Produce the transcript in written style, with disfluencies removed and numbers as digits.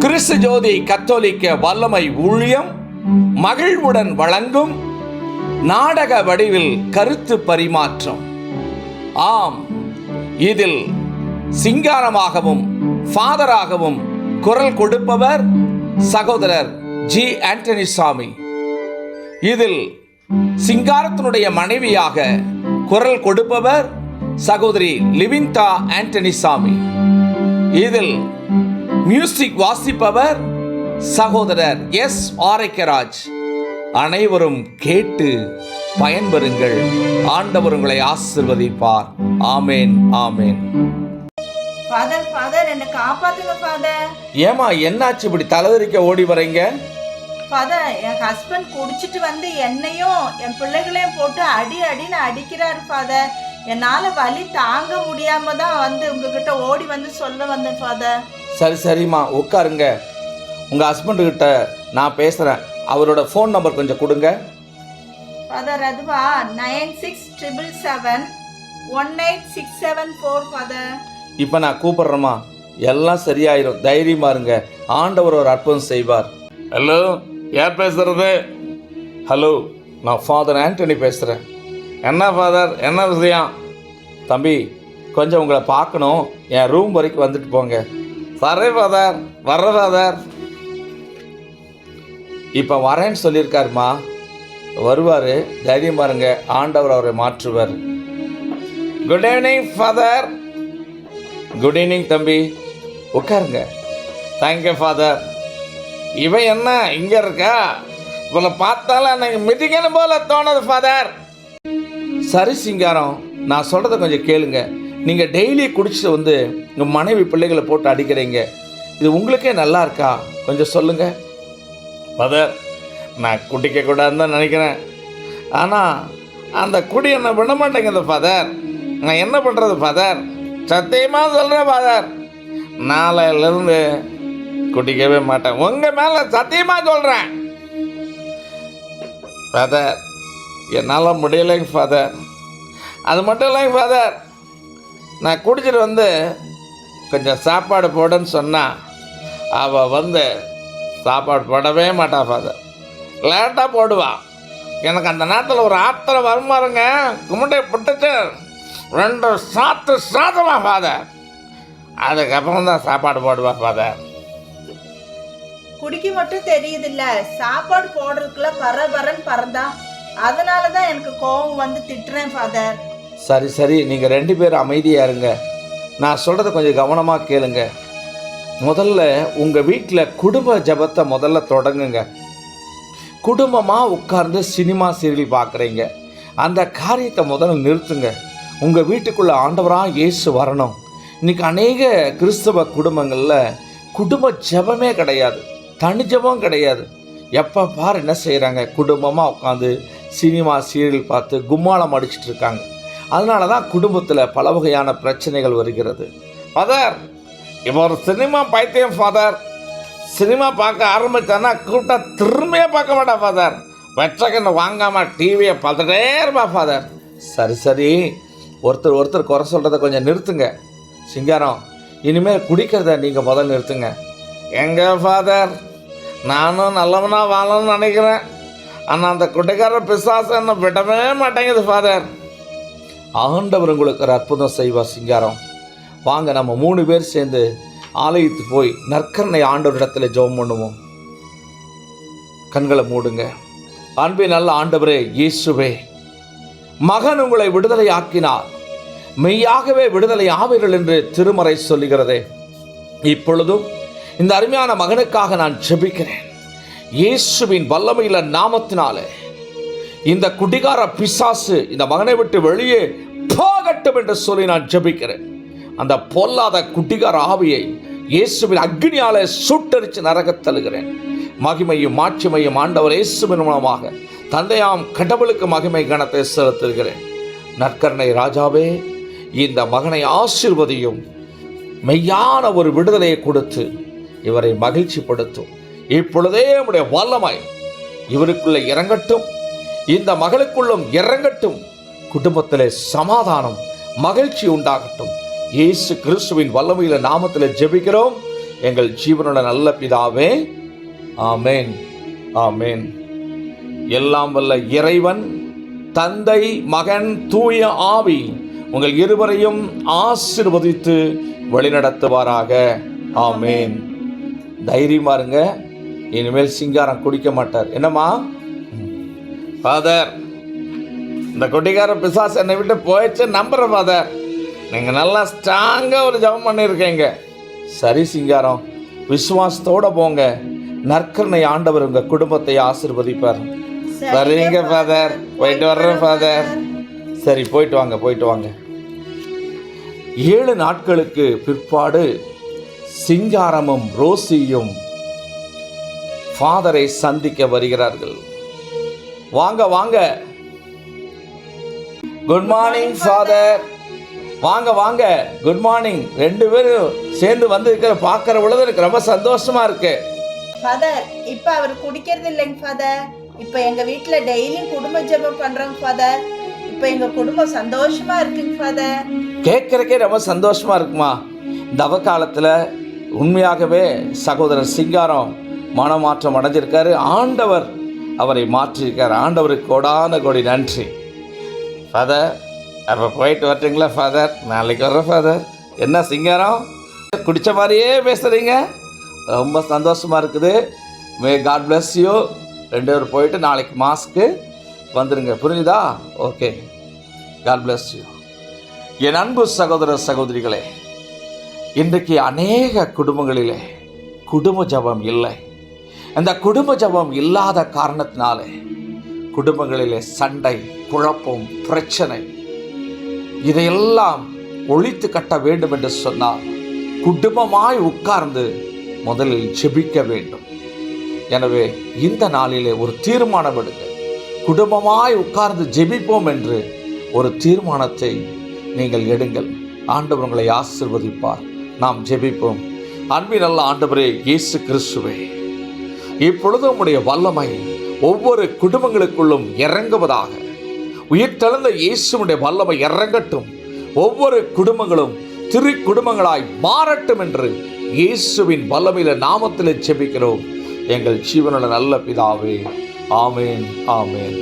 கிறிஸ்து ஜோதி கத்தோலிக்க வல்லமை ஊழியம் மகிழ்வுடன் வழங்கும் நாடக வடிவில் கருத்து பரிமாற்றம். ஆம், இதில் சிங்காரமாகவும் ஃபாதராகவும் குரல் கொடுப்பவர் சகோதரர் ஜி ஆண்டனி சாமி. இதில் சிங்காரத்தினுடைய மனைவியாக குரல் கொடுப்பவர் சகோதரி லிவின்தா ஆண்டனி சாமி. இதில் மியூசிக் வாசிப்பவர் சகோதரர் எஸ் ஆரோக்கியராஜ். அனைவரும் கேட்டு பயன்பெறுங்கள். ஆண்டவர் உங்களை ஆசீர்வதிப்பார். ஆமேன், ஆமேன். ஃபாதர், ஃபாதர், என்னை காப்பாத்துங்க ஃபாதர். ஏமா, என்னாச்சு இப்படி தலைவரிக்க ஓடி வரீங்க? ஃபாதர், என் ஹஸ்பண்ட் குடிச்சிட்டு வந்து என்னையும் என் பிள்ளைகளையும் போட்டு அடின்னு அடிக்கிறாரு ஃபாதர். என்னால் வலி தாங்க முடியாம தான் வந்து உங்ககிட்ட ஓடி வந்து சொல்ல வந்தேன் ஃபாதர். சரி சரிம்மா, உட்காருங்க. உங்கள் ஹஸ்பண்டுக்கிட்ட நான் பேசுகிறேன். அவரோட ஃபோன் நம்பர் கொஞ்சம் கொடுங்க. ஃபாதர், அதுவா 9677186774 ஃபாதர். இப்போ நான் கூப்பிட்றேம்மா. எல்லாம் சரியாயிரும். தைரியமா இருங்க. ஆண்டவர் ஒரு அற்புதம் செய்வார். ஹலோ, யார் பேசுறது? ஹலோ, நான் ஃபாதர் ஆண்டனி பேசுகிறேன். என்ன ஃபாதர், என்ன விஷயம்? தம்பி, கொஞ்சம் உங்களை பார்க்கணும். என் ரூம் வரைக்கும் வந்துட்டு போங்க. சரி ஃபாதர், வர்ற ஃபாதர். இப்போ வரேன்னு சொல்லியிருக்காருமா. வருவார், தைரியம் பாருங்க. ஆண்டவர் அவரை மாற்றுவார். Good evening father. Good evening தம்பி, உட்காருங்க. Thank you father. இவன் என்ன இங்கே இருக்கா? இவளை பார்த்தாலும் எனக்கு மிதிக்கணும் போல தோணுது ஃபாதர். சரி சிங்காரம், நான் சொல்கிறத கொஞ்சம் கேளுங்க. நீங்கள் டெய்லி குடிச்சிட்டு வந்து உங்கள் மனைவி பிள்ளைகளை போட்டு அடிக்கிறீங்க. இது உங்களுக்கே நல்லா இருக்கா? கொஞ்சம் சொல்லுங்கள் ஃபாதர். நான் குடிக்கக்கூடாதுன்னு தான் நினைக்கிறேன். ஆனால் அந்த குடி என்ன விட மாட்டேங்குது ஃபாதர். நான் என்ன பண்ணுறது ஃபாதர்? சத்தியமாக சொல்கிறேன் ஃபாதர், நாளையிலேருந்து குடிக்கவே மாட்டேன். உங்கள் மேலே சத்தியமாக சொல்கிறேன் ஃபாதர். என்னால் முடியலைங்க ஃபாதர். அது மட்டும் இல்லைங்க ஃபாதர், நான் குடிச்சிட்டு வந்து கொஞ்சம் சாப்பாடு போடுன்னு சொன்னால் அவள் வந்து சாப்பாடு போடவே மாட்டா ஃபாதர். லேட்டாக போடுவாள். எனக்கு அந்த நேரத்தில் ஒரு ஆத்திரம் வருமாறுங்க. கும்பிட்டை புட்டுச்சு 2 சாத்து சாதமா ஃபாதர். அதுக்கப்புறம் தான் சாப்பாடு போடுவா ஃபாதர். குடிக்க மட்டும் தெரியுது இல்ல, சாப்பாடு போடுறதுக்குள்ள பரபரன்னு பறந்தா. அதனால தான் எனக்கு கோபம் வந்து திட்டுறேன் ஃபாதர். சரி சரி, நீங்கள் 2 பேரும் அமைதியாக இருங்க. நான் சொல்கிறத கொஞ்சம் கவனமாக கேளுங்க. முதல்ல உங்கள் வீட்டில் குடும்ப ஜபத்தை முதல்ல தொடங்குங்க. குடும்பமாக உட்கார்ந்து சினிமா சீரியல் பார்க்குறீங்க. அந்த காரியத்தை முதல்ல நிறுத்துங்க. உங்கள் வீட்டுக்குள்ளே ஆண்டவராக இயேசு வரணும். இன்றைக்கி அநேக கிறிஸ்தவ குடும்பங்களில் குடும்ப ஜபமே கிடையாது, தனி ஜபம் கிடையாது. எப்போ பார் என்ன செய்கிறாங்க? குடும்பமாக உட்காந்து சினிமா சீரியல் பார்த்து கும்மாளம் அடிச்சிட்டு இருக்காங்க. அதனால தான் குடும்பத்தில் பல வகையான பிரச்சனைகள் வருகிறது. ஃபாதர், இப்போ ஒரு சினிமா பைத்தியம் ஃபாதர். சினிமா பார்க்க ஆரம்பித்தானா கூட்டம் திரும்பியே பார்க்க மாட்டா ஃபாதர். வெச்சக்கன்னு வாங்காமல் டிவியை பார்த்துட்டே இருப்பா ஃபாதர். சரி சரி, ஒருத்தர் குறை சொல்கிறத கொஞ்சம் நிறுத்துங்க. சிங்காரம், இனிமேல் குடிக்கிறத நீங்கள் முதல்ல நிறுத்துங்க. எங்கே ஃபாதர், நானும் நல்லவனாக வாழணும்னு நினைக்கிறேன். ஆனால் அந்த குடிக்கார பிசாசு என்ன விடவே மாட்டேங்குது ஃபாதர். ஆண்டவர் உங்களுக்கு ஒரு அற்புதம் செய்வார் சிங்காரம். வாங்க, நம்ம 3 பேர் சேர்ந்து ஆலயத்துக்கு போய் நற்கருணை ஆண்டவரிடத்தில் ஜெபம் பண்ணுவோம். கண்களை மூடுங்க. அன்பின் நல்ல ஆண்டவரே இயேசுவே, மகன் உங்களை விடுதலை ஆக்கினார், மெய்யாகவே விடுதலை ஆவீர்கள் என்று திருமறை சொல்லுகிறதே. இப்பொழுதும் இந்த அருமையான மகனுக்காக நான் ஜெபிக்கிறேன். இயேசுவின் வல்லமையில நாமத்தினாலே இந்த குடிகார பிசாசு இந்த மகனை விட்டு வெளியே போகட்டும் என்று சொல்லி நான் ஜெபிக்கிறேன். அந்த பொல்லாத குடிகார ஆவியை இயேசுவின் அக்னியாலே சுட்டரித்து நரகத் தள்ளுகிறேன். மகிமையும் மாட்சிமையும் ஆண்டவர் இயேசுவின் மூலமாக தந்தையாம் கடவுளுக்கு மகிமை கனத்தை செலுத்துகிறேன். நற்கருணை ராஜாவே, இந்த மகனை ஆசீர்வதியும். மெய்யான ஒரு விடுதலையை கொடுத்து இவரை மகிழ்ச்சிப்படுத்தும். இப்பொழுதே உம்முடைய வல்லமை இவருக்குள்ளே இறங்கட்டும், இந்த மகளுக்குள்ளும் இறங்கட்டும். குடும்பத்திலே சமாதானம் மகிழ்ச்சி உண்டாகட்டும். இயேசு கிறிஸ்துவின் வல்லமையில நாமத்தில் ஜெபிக்கிறோம் எங்கள் ஜீவனுள்ள நல்ல பிதாவே. ஆமேன், ஆமேன். எல்லாம் வல்ல இறைவன், தந்தை, மகன், தூய ஆவி உங்கள் இருவரையும் ஆசீர்வதித்து வழிநடத்துவாராக. ஆமேன். தைரியமா இருங்க. இனிமேல் சிங்காரம் குடிக்க மாட்டார். என்னம்மா ஃபாதர், இந்த கொட்டிக்கார பிசாசு என்னை விட்டு போயிடுச்சு நம்புற ஃபாதர். நீங்கள் நல்லா ஸ்ட்ராங்காக ஒரு ஜபம் பண்ணியிருக்கீங்க. சரி சிங்காரம், விசுவாசத்தோடு போங்க. நற்கருணை ஆண்டவர் உங்கள் குடும்பத்தை ஆசீர்வதிப்பார். சரிங்க ஃபாதர், போயிட்டு வர்றேன் ஃபாதர். சரி, போயிட்டு வாங்க, போயிட்டு வாங்க. 7 நாட்களுக்கு பிற்பாடு சிங்காரமும் ரோசியும் ஃபாதரை சந்திக்க வருகிறார்கள். வாங்க வாங்க. Good morning father. வாங்க வாங்க, குட் மார்னிங். 2 பேரும் சேர்ந்து வந்து பார்க்குற பொழுது எனக்கு ரொம்ப சந்தோஷமா இருக்கு. ஃபாதர், இப்போ அவர் குடிக்கிறது இல்லைங்க ஃபாதர். இப்போ எங்கள் வீட்டில் டெய்லியும் குடும்ப ஜெபம் பண்ணுறோங்க ஃபாதர். இப்போ எங்கள் குடும்பம் சந்தோஷமா இருக்குங்க ஃபாதர். கேட்குறக்கே ரொம்ப சந்தோஷமா இருக்குமா. இந்த அவகாலத்தில் உண்மையாகவே சகோதரர் சிங்காரம் மனமாற்றம் அடைஞ்சிருக்காரு. ஆண்டவர் அவரை மாற்றியிருக்கார். ஆண்டவருக்கு கோடான கோடி நன்றி. ஃபாதர், அப்போ போயிட்டு வரட்டுங்களா ஃபாதர்? நாளைக்கு வர்றேன் ஃபாதர். என்ன சிங்காரம், குடித்த மாதிரியே பேசுகிறீங்க, ரொம்ப சந்தோஷமாக இருக்குது. May God bless you. 2 பேரும் போயிட்டு நாளைக்கு மாஸ்க்கு வந்துடுங்க, புரிஞ்சுதா? Okay, God bless you. என் அன்பு சகோதர சகோதரிகளே, இன்றைக்கு அநேக குடும்பங்களிலே குடும்ப ஜபம் இல்லை. அந்த குடும்ப ஜபம் இல்லாத காரணத்தினாலே குடும்பங்களிலே சண்டை, குழப்பம், பிரச்சனை, இதையெல்லாம் ஒழித்து கட்ட வேண்டும் என்று சொன்னால் குடும்பமாய் உட்கார்ந்து முதலில் ஜெபிக்க வேண்டும். எனவே இந்த நாளிலே ஒரு தீர்மானம் எடுங்க. குடும்பமாய் உட்கார்ந்து ஜெபிப்போம் என்று ஒரு தீர்மானத்தை நீங்கள் எடுங்கள். ஆண்டவர் உங்களை ஆசீர்வதிப்பார். நாம் ஜெபிப்போம். அன்பின் நல்ல ஆண்டவரே இயேசு கிறிஸ்துவே, இப்பொழுது உம்முடைய வல்லமை ஒவ்வொரு குடும்பங்களுக்குள்ளும் இறங்குவதாக. உயிர்த்தெழுந்த இயேசுவுடைய வல்லமை இறங்கட்டும். ஒவ்வொரு குடும்பங்களும் திரு குடும்பங்களாய் மாறட்டும் என்று இயேசுவின் வல்லமையில நாமத்தில் ஜெபிக்கிறோம் எங்கள் ஜீவனுள்ள நல்ல பிதாவே. ஆமேன், ஆமேன்.